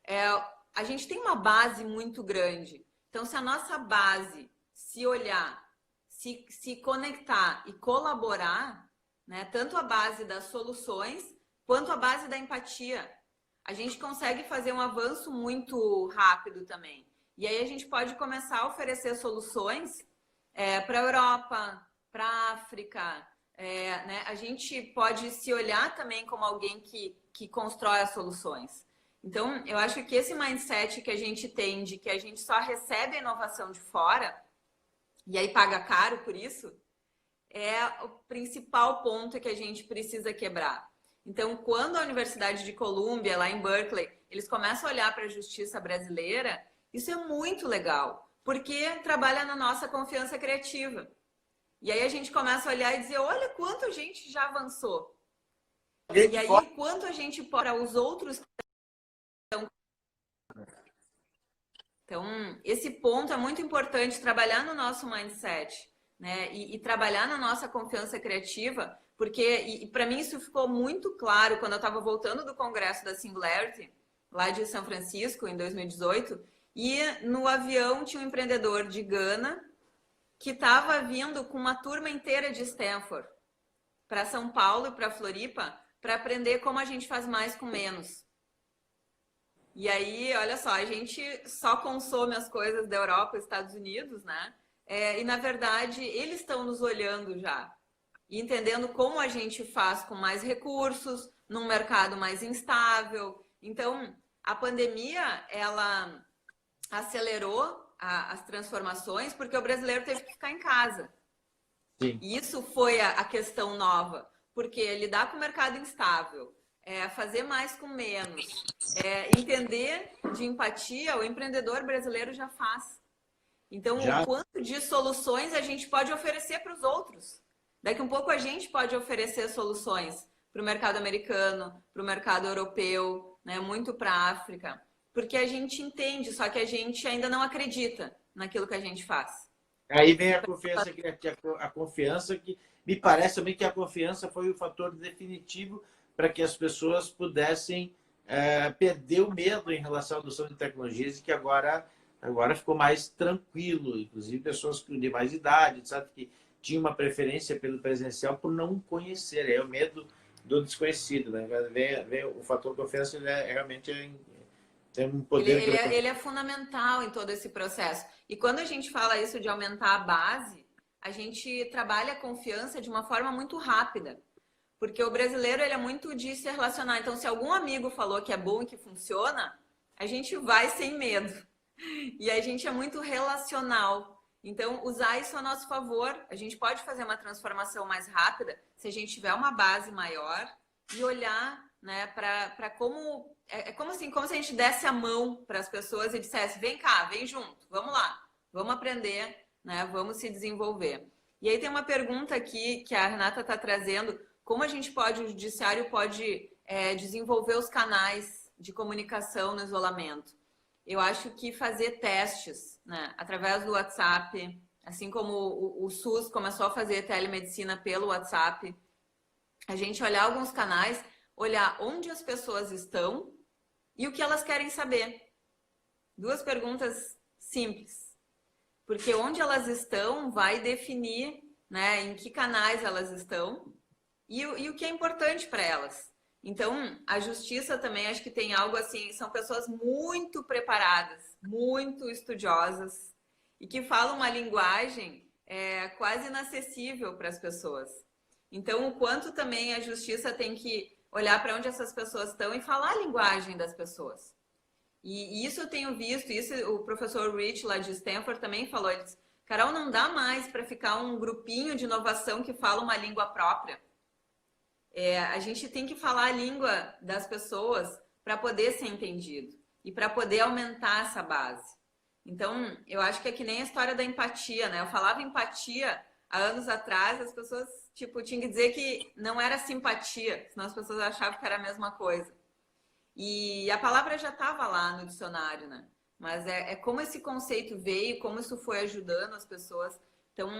B: a gente tem uma base muito grande. Então, se a nossa base se olhar, se conectar e colaborar, né, tanto a base das soluções quanto a base da empatia, a gente consegue fazer um avanço muito rápido também. E aí a gente pode começar a oferecer soluções para a Europa, para a África. Né? A gente pode se olhar também como alguém que constrói as soluções. Então, eu acho que esse mindset que a gente tem de que a gente só recebe a inovação de fora e aí paga caro por isso, é o principal ponto que a gente precisa quebrar. Então, quando a Universidade de Colômbia, lá em Berkeley, eles começam a olhar para a justiça brasileira, isso é muito legal, porque trabalha na nossa confiança criativa. E aí a gente começa a olhar e dizer, olha quanto a gente já avançou. E aí, quanto a gente para os outros. Então, esse ponto é muito importante, trabalhar no nosso mindset, né? E trabalhar na nossa confiança criativa, porque, para mim, isso ficou muito claro quando eu estava voltando do congresso da Singularity, lá de São Francisco, em 2018, e no avião tinha um empreendedor de Gana que estava vindo com uma turma inteira de Stanford para São Paulo e para Floripa para aprender como a gente faz mais com menos. E aí, olha só, a gente só consome as coisas da Europa e Estados Unidos, né? E, na verdade, eles estão nos olhando já. E entendendo como a gente faz com mais recursos, num mercado mais instável. Então, a pandemia, ela acelerou as transformações porque o brasileiro teve que ficar em casa.
A: Sim.
B: E isso foi a questão nova. Porque lidar com o mercado instável, fazer mais com menos, entender de empatia, o empreendedor brasileiro já faz. Então, o quanto de soluções a gente pode oferecer para os outros. Daqui a um pouco a gente pode oferecer soluções para o mercado americano, para o mercado europeu, né, muito para a África. Porque a gente entende, só que a gente ainda não acredita naquilo que a gente faz.
A: Aí vem a confiança que me parece também que a confiança foi o fator definitivo para que as pessoas pudessem perder o medo em relação à adoção de tecnologias e que agora ficou mais tranquilo. Inclusive, pessoas de mais idade, sabe, que tinham uma preferência pelo presencial por não conhecer. É o medo do desconhecido. Né? Vem o fator confiança, ele realmente tem um poder.
B: Ele é fundamental em todo esse processo. E quando a gente fala isso de aumentar a base, a gente trabalha a confiança de uma forma muito rápida. Porque o brasileiro ele é muito de se relacionar. Então, se algum amigo falou que é bom e que funciona, a gente vai sem medo. E a gente é muito relacional. Então, usar isso a nosso favor. A gente pode fazer uma transformação mais rápida se a gente tiver uma base maior e olhar, né, para como... É como assim, como se a gente desse a mão para as pessoas e dissesse, vem cá, vem junto, vamos lá, vamos aprender, né, vamos se desenvolver. E aí tem uma pergunta aqui que a Renata está trazendo, como a gente pode, o judiciário pode desenvolver os canais de comunicação no isolamento? Eu acho que fazer testes, né, através do WhatsApp, assim como o SUS começou a fazer telemedicina pelo WhatsApp, a gente olhar alguns canais, olhar onde as pessoas estão e o que elas querem saber. Duas perguntas simples. Porque onde elas estão vai definir, né, em que canais elas estão e o que é importante para elas. Então, a justiça também, acho que tem algo assim, são pessoas muito preparadas, muito estudiosas e que falam uma linguagem quase inacessível para as pessoas. Então, o quanto também a justiça tem que olhar para onde essas pessoas estão e falar a linguagem das pessoas. E isso eu tenho visto, isso o professor Rich lá de Stanford também falou, ele disse, Carol, não dá mais para ficar um grupinho de inovação que fala uma língua própria. A gente tem que falar a língua das pessoas para poder ser entendido e para poder aumentar essa base. Então, eu acho que é que nem a história da empatia, né? Eu falava empatia há anos atrás, as pessoas tinha que dizer que não era simpatia, senão as pessoas achavam que era a mesma coisa. E a palavra já estava lá no dicionário, né? Mas como esse conceito veio, como isso foi ajudando as pessoas. Então,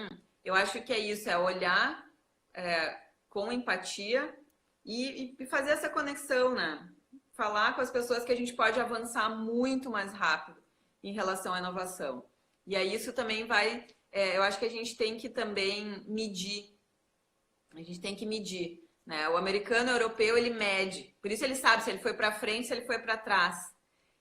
B: eu acho que é isso, é olhar com empatia e fazer essa conexão, né? Falar com as pessoas que a gente pode avançar muito mais rápido em relação à inovação. E aí isso também vai... eu acho que a gente tem que também medir. A gente tem que medir, né? O americano e o europeu, ele mede. Por isso ele sabe se ele foi para frente, se ele foi para trás.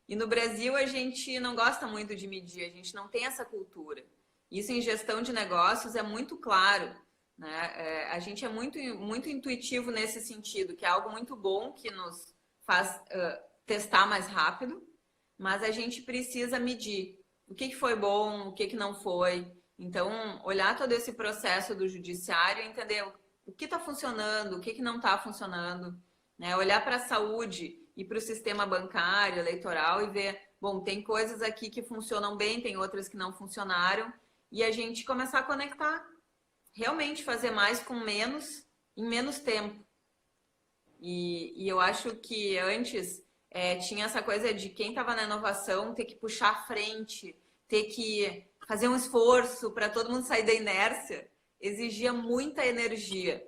B: E no Brasil a gente não gosta muito de medir, a gente não tem essa cultura. Isso em gestão de negócios é muito claro, né? A gente é muito, muito intuitivo nesse sentido, que é algo muito bom que nos faz testar mais rápido, mas a gente precisa medir o que foi bom, o que não foi. Então, olhar todo esse processo do judiciário e entender o que está funcionando, o que não está funcionando, né? Olhar para a saúde e para o sistema bancário, eleitoral e ver, bom, tem coisas aqui que funcionam bem, tem outras que não funcionaram, e a gente começar a conectar, realmente fazer mais com menos, em menos tempo. E eu acho que antes tinha essa coisa de quem estava na inovação ter que puxar à frente, ter que fazer um esforço para todo mundo sair da inércia, exigia muita energia.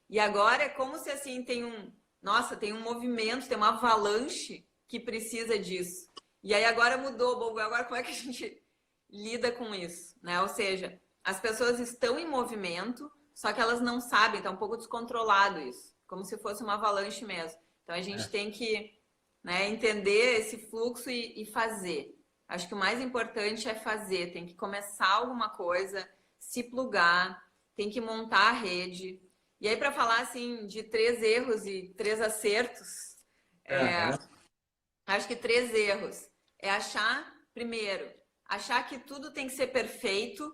B: E agora é como se assim tem um movimento, tem uma avalanche que precisa disso. E aí agora mudou, bom, agora como é que a gente lida com isso, né? Ou seja, as pessoas estão em movimento, só que elas não sabem, está um pouco descontrolado isso, como se fosse uma avalanche mesmo. Então a gente tem que, né, entender esse fluxo e fazer. Acho que o mais importante é fazer, tem que começar alguma coisa, se plugar, tem que montar a rede. E aí, para falar assim de 3 erros e 3 acertos, acho que 3 erros é primeiro, achar que tudo tem que ser perfeito,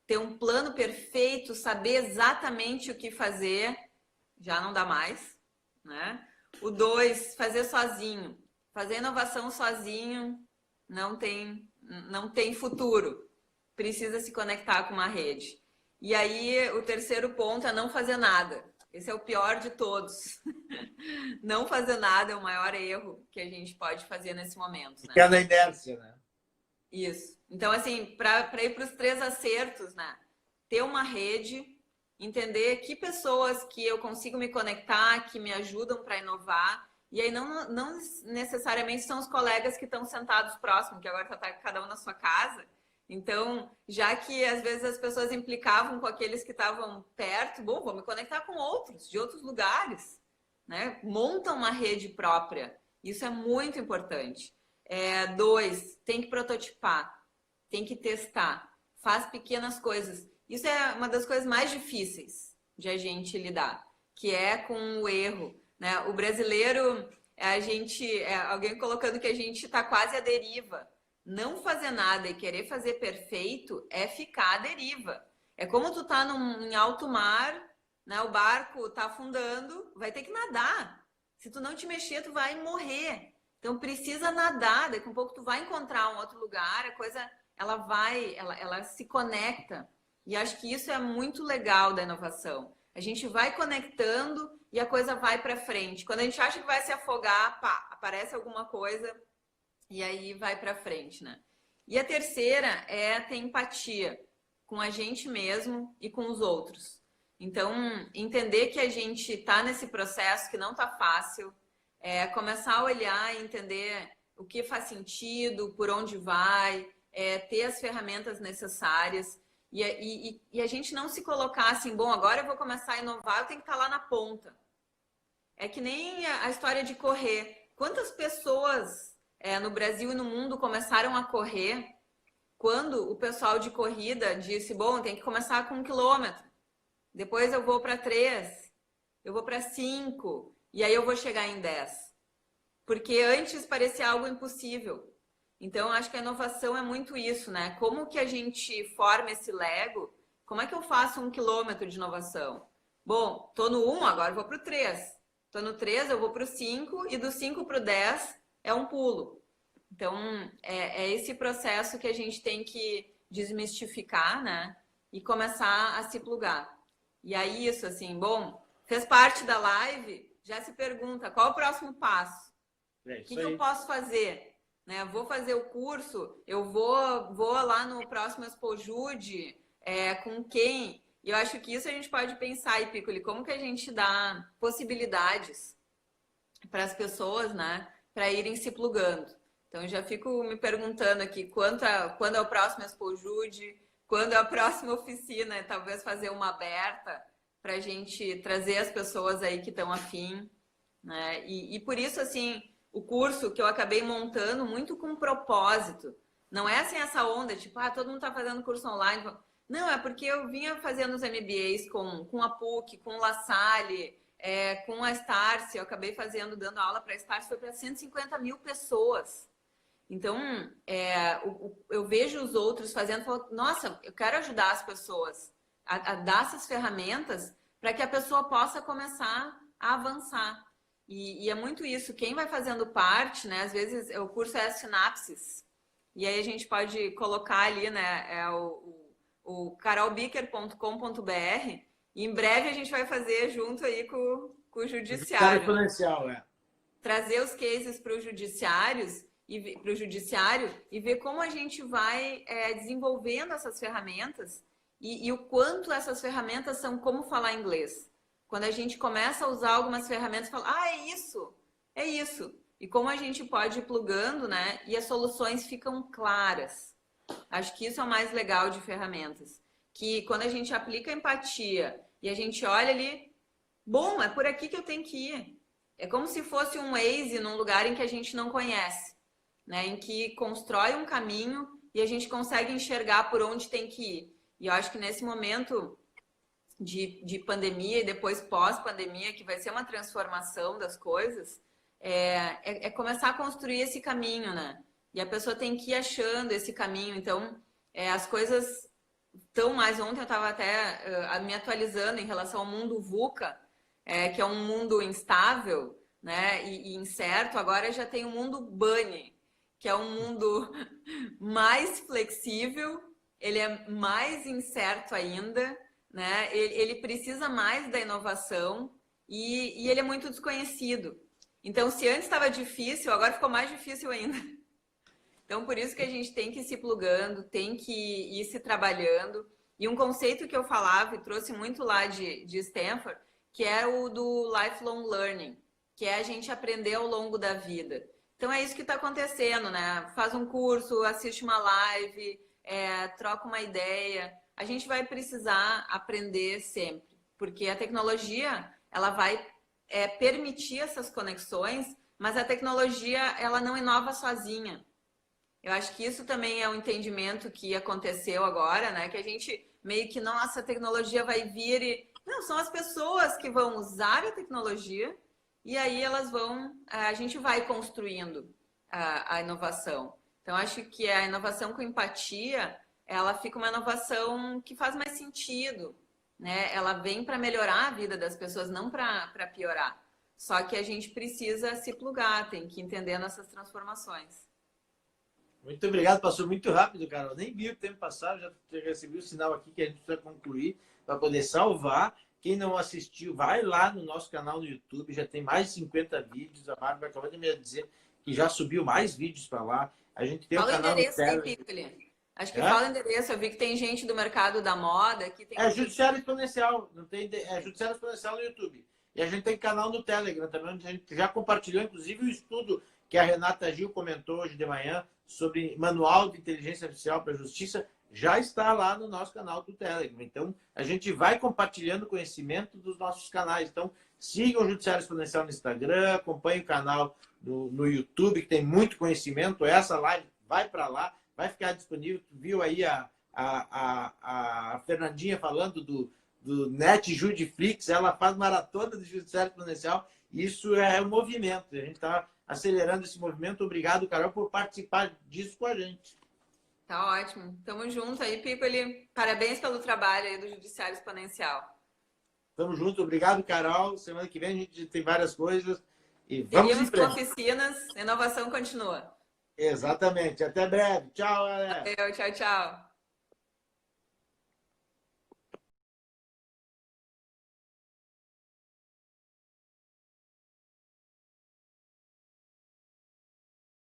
B: ter um plano perfeito, saber exatamente o que fazer, já não dá mais, né? O 2, fazer sozinho. Fazer inovação sozinho não tem futuro. Precisa se conectar com uma rede. E aí, o terceiro ponto é não fazer nada. Esse é o pior de todos. Não fazer nada é o maior erro que a gente pode fazer nesse momento. Né?
A: Ficar na inércia, né?
B: Isso. Então, assim, para ir para os 3 acertos, né? Ter uma rede, entender que pessoas que eu consigo me conectar, que me ajudam para inovar. E aí não necessariamente são os colegas que estão sentados próximos, que agora está cada um na sua casa. Então, já que às vezes as pessoas implicavam com aqueles que estavam perto, bom, vou me conectar com outros, de outros lugares, né? Monta uma rede própria. Isso é muito importante. 2, tem que prototipar, tem que testar, faz pequenas coisas. Isso é uma das coisas mais difíceis de a gente lidar, que é com o erro. Né? O brasileiro, alguém colocando que a gente está quase à deriva. Não fazer nada e querer fazer perfeito é ficar à deriva. É como tu tá em alto mar, né? O barco tá afundando, vai ter que nadar. Se tu não te mexer, tu vai morrer. Então precisa nadar, daqui a um pouco tu vai encontrar um outro lugar, a coisa ela se conecta. E acho que isso é muito legal da inovação. A gente vai conectando e a coisa vai para frente. Quando a gente acha que vai se afogar, pá, aparece alguma coisa e aí vai para frente, né? E a terceira é ter empatia com a gente mesmo e com os outros. Então, entender que a gente está nesse processo que não está fácil, começar a olhar e entender o que faz sentido, por onde vai, ter as ferramentas necessárias e a gente não se colocar assim, bom, agora eu vou começar a inovar, eu tenho que estar lá na ponta. É que nem a história de correr. Quantas pessoas no Brasil e no mundo começaram a correr quando o pessoal de corrida disse, bom, tem que começar com 1 quilômetro, depois eu vou para 3, eu vou para 5 e aí eu vou chegar em 10. Porque antes parecia algo impossível. Então, acho que a inovação é muito isso, né? Como que a gente forma esse Lego? Como é que eu faço 1 quilômetro de inovação? Bom, tô no 1, agora eu vou para o 3. Tô no 3, eu vou para o 5 e do 5 para o 10 é um pulo. Então, é esse processo que a gente tem que desmistificar, né? E começar a se plugar. E aí, isso, assim, bom, fez parte da live, já se pergunta, qual o próximo passo? O que eu posso fazer? Né? Vou fazer o curso, eu vou lá no próximo Expojude, com quem? E eu acho que isso a gente pode pensar, e Piccoli, como que a gente dá possibilidades para as pessoas, né? Para irem se plugando. Então, eu já fico me perguntando aqui quando é o próximo Expojude, quando é a próxima oficina, talvez fazer uma aberta para a gente trazer as pessoas aí que estão afim, né? E por isso, assim, o curso que eu acabei montando muito com propósito. Não é assim essa onda, tipo, todo mundo está fazendo curso online. Não, é porque eu vinha fazendo os MBAs com a PUC, com o La Salle, com a Starce. Eu acabei dando aula para a Starce, foi para 150 mil pessoas. Então, eu vejo os outros fazendo, falo, nossa, eu quero ajudar as pessoas a dar essas ferramentas para que a pessoa possa começar a avançar. E é muito isso, quem vai fazendo parte, né? Às vezes o curso é Sinapses, e aí a gente pode colocar ali, né? É o carolbicker.com.br, e em breve a gente vai fazer junto aí com o
A: Judiciário
B: judiciário.
A: exponencial,
B: Trazer os cases para os judiciários e para o judiciário e ver como a gente vai desenvolvendo essas ferramentas e o quanto essas ferramentas são como falar inglês. Quando a gente começa a usar algumas ferramentas, fala, é isso. E como a gente pode ir plugando, né? E as soluções ficam claras. Acho que isso é o mais legal de ferramentas. Que quando a gente aplica empatia e a gente olha ali, bom, é por aqui que eu tenho que ir. É como se fosse um Waze num lugar em que a gente não conhece, né? Em que constrói um caminho e a gente consegue enxergar por onde tem que ir. E eu acho que nesse momento de pandemia e depois pós-pandemia, que vai ser uma transformação das coisas, começar a construir esse caminho, né? E a pessoa tem que ir achando esse caminho. Então, as coisas estão mais... Ontem eu estava até me atualizando em relação ao mundo VUCA, que é um mundo instável, né, e incerto. Agora já tem o mundo Bunny, que é um mundo mais flexível, ele é mais incerto ainda, né? Ele precisa mais da inovação e ele é muito desconhecido. Então, se antes estava difícil, agora ficou mais difícil ainda. Então, por isso que a gente tem que ir se plugando, tem que ir se trabalhando. E um conceito que eu falava e trouxe muito lá de Stanford, que é o do lifelong learning, que é a gente aprender ao longo da vida. Então é isso que está acontecendo, né? Faz um curso, assiste uma live, troca uma ideia. A gente vai precisar aprender sempre, porque a tecnologia ela vai permitir essas conexões, mas a tecnologia ela não inova sozinha. Eu acho que isso também é um entendimento que aconteceu agora, né? Que a gente meio que, nossa, a tecnologia vai vir e... Não, são as pessoas que vão usar a tecnologia e aí elas vão... A gente vai construindo a inovação. Então, acho que a inovação com empatia, ela fica uma inovação que faz mais sentido, né? Ela vem para melhorar a vida das pessoas, não para piorar. Só que a gente precisa se plugar, tem que entender nossas transformações.
A: Muito obrigado, passou muito rápido, Carol. Nem vi o tempo passar, já recebi o sinal aqui que a gente precisa concluir para poder salvar. Quem não assistiu, vai lá no nosso canal no YouTube, já tem mais de 50 vídeos. A Bárbara acabou de me dizer que já subiu mais vídeos para lá. A gente tem
B: fala
A: o canal
B: endereço,
A: no Telegram.
B: Acho que fala o endereço. Eu vi que tem gente do mercado da moda que tem.
A: Judiciário Exponencial, não tem, Judiciário Exponencial no YouTube. E a gente tem canal no Telegram também, onde a gente já compartilhou, inclusive, o estudo que a Renata Gil comentou hoje de manhã sobre manual de inteligência artificial para a justiça, já está lá no nosso canal do Telegram. Então, a gente vai compartilhando conhecimento dos nossos canais. Então, sigam o Judiciário Exponencial no Instagram, acompanhem o canal no YouTube, que tem muito conhecimento. Essa live vai para lá, vai ficar disponível. Tu viu aí a Fernandinha falando do NetJudiflix, ela faz maratona do Judiciário Exponencial. Isso é um movimento. A gente está acelerando esse movimento. Obrigado, Carol, por participar disso com a gente.
B: Tá ótimo. Tamo junto aí, Piccoli. Parabéns pelo trabalho aí do Judiciário Exponencial.
A: Tamo junto. Obrigado, Carol. Semana que vem a gente tem várias coisas. E vamos em frente.
B: Oficinas, a inovação continua.
A: Exatamente. Até breve. Tchau, galera.
B: Valeu, tchau, tchau.